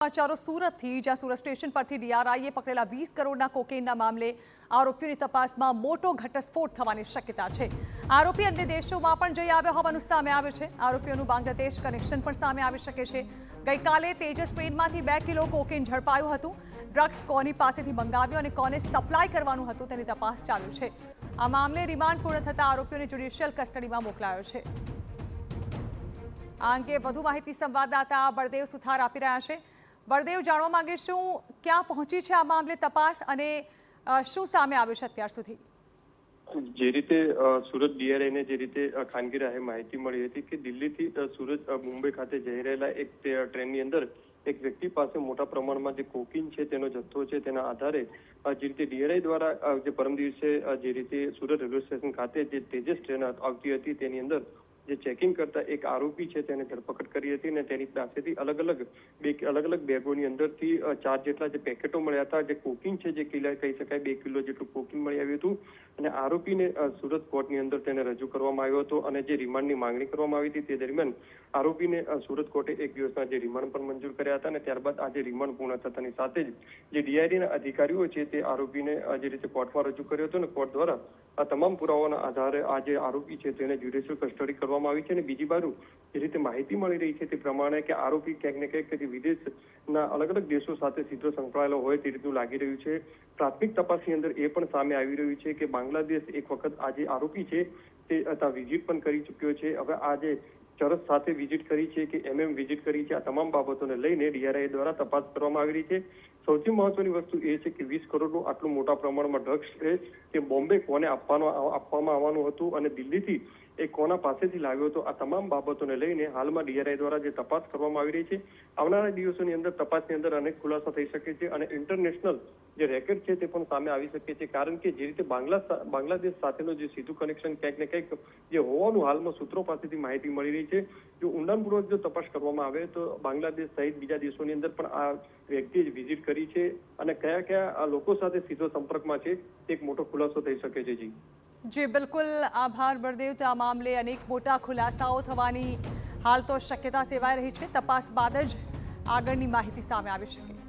સમાચારો સુરતથી, જ્યાં સુરત સ્ટેશન પરથી ડીઆરઆઈએ પકડેલા 20 કરોડના કોકેનના મામલે આરોપીઓની તપાસમાં મોટો ઘટસ્ફોટ થવાની શક્યતા છે। આરોપી અન્ય દેશોમાં પણ જઈ આવ્યો હોવાનું સામે આવ્યું છે। આરોપીઓનું બાંગ્લાદેશ કનેક્શન પણ સામે આવી શકે છે। ગઈકાલે તેજસ ટ્રેનમાંથી 2 કિલો કોકેન ઝડપાયું હતું। ડ્રગ્સ કોની પાસેથી મંગાવ્યો અને કોને સપ્લાય કરવાનું હતું તેની તપાસ ચાલુ છે। આ મામલે રિમાન્ડ પૂર્ણ થતા આરોપીઓને જ્યુડિશિયલ કસ્ટડીમાં મોકલાયો છે। આ અંગે વધુ માહિતી સંવાદદાતા બળદેવ સુથાર આપી રહ્યા છે। બળદેવ, જાણવા માંગીશું ક્યાં પહોંચી છે આ મામલે તપાસ અને શું સામે આવ્યું છે અત્યાર સુધી? જે રીતે સુરત ડીઆરઆઈને જે રીતે ખાનગી રાહે માહિતી મળી હતી કે દિલ્હીથી સુરત મુંબઈ ખાતે જઈ રહેલા એક ટ્રેનની અંદર એક વ્યક્તિ પાસે મોટા પ્રમાણમાં જે કોકીન છે તેનો જથ્થો છે, તેના આધારે જે રીતે ડીઆરઆઈ દ્વારા જે પરમ દિવસે જે રીતે સુરત રેલવે સ્ટેશન ખાતે જે તેજસ ટ્રેન આવતી હતી તેની અંદર જે ચેકિંગ કરતા એક આરોપી છે તેને ધરપકડ કરી હતી અને તેની પાસેથી અલગ અલગ બેગોની અંદરથી 4 જેટલા જે પેકેટો મળ્યા હતા। જે કોકીન છે જે કહી શકાય 2 કિલો જેટલું કોકીન મળી આવ્યું હતું અને આરોપીને સુરત કોર્ટની અંદર તેને રજૂ કરવામાં આવ્યો હતો અને જે રિમાન્ડની માંગણી કરવામાં આવી હતી તે દરમિયાન આરોપીને સુરત કોર્ટે 1 દિવસના જે રિમાન્ડ પણ મંજૂર કર્યા હતા અને ત્યારબાદ આજે રિમાન્ડ પૂર્ણ થતાની સાથે જ જે ડીઆરઆઈના અધિકારીઓ છે તે આરોપીને જે રીતે કોર્ટમાં રજૂ કર્યો હતો અને કોર્ટ દ્વારા આ તમામ પુરાવાના આધારે આ જે આરોપી છે તેને જ્યુડિશિયલ કસ્ટડી કરવામાં આવી છે। અને બીજી બાજુ જે રીતે માહિતી મળી રહી છે તે પ્રમાણે કે આરોપી ક્યાંક ને ક્યાંક વિદેશના અલગ અલગ દેશો સાથે સીધો સંકળાયેલો હોય તે રીતનું લાગી રહ્યું છે। પ્રાથમિક તપાસની અંદર એ પણ સામે આવી રહ્યું છે કે બાંગ્લાદેશ એક વખત આ જે આરોપી છે તે ત્યાં વિઝિટ પણ કરી ચૂક્યો છે। હવે આ જે ચરસ સાથે વિઝિટ કરી છે કે વિઝિટ કરી છે, આ તમામ બાબતોને લઈને ડીઆરઆઈ દ્વારા તપાસ કરવામાં આવી રહી છે। સૌથી મહત્વની વસ્તુ એ છે કે 20 કરોડનું આટલું મોટા પ્રમાણમાં ડ્રગ્સ છે તે બોમ્બે કોને આપવામાં આવવાનું હતું અને દિલ્હીથી એ કોના પાસેથી લાવ્યો હતો, આ તમામ બાબતોને લઈને હાલમાં ડીઆરઆઈ દ્વારા જે તપાસ કરવામાં આવી રહી છે આવનારા દિવસોની અંદર તપાસની અંદર અનેક ખુલાસા થઈ શકે છે અને ઇન્ટરનેશનલ જે રેકેટ છે તે પણ સામે આવી શકે છે। કારણ કે જે રીતે બાંગ્લાદેશ સાથેનો જે સીધું કનેક્શન ક્યાંક ને ક્યાંક જે હોવાનું હાલમાં સૂત્રો પાસેથી માહિતી મળી રહી છે। જો ઊંડાણપૂર્વક જો તપાસ કરવામાં આવે તો બાંગ્લાદેશ સહિત બીજા દેશોની અંદર પણ આ વ્યક્તિએ જ વિઝિટ કરી છે અને કયા લોકો સાથે સીધો સંપર્કમાં છે એક મોટો ખુલાસો થઈ શકે છે। જી બિલકુલ, આભાર બળદેવ। આ મામલે અનેક મોટા ખુલાસાઓ થવાની હાલ તો શક્યતા સેવાઈ રહી છે। તપાસ બાદ જ આગળની માહિતી સામે આવી શકે।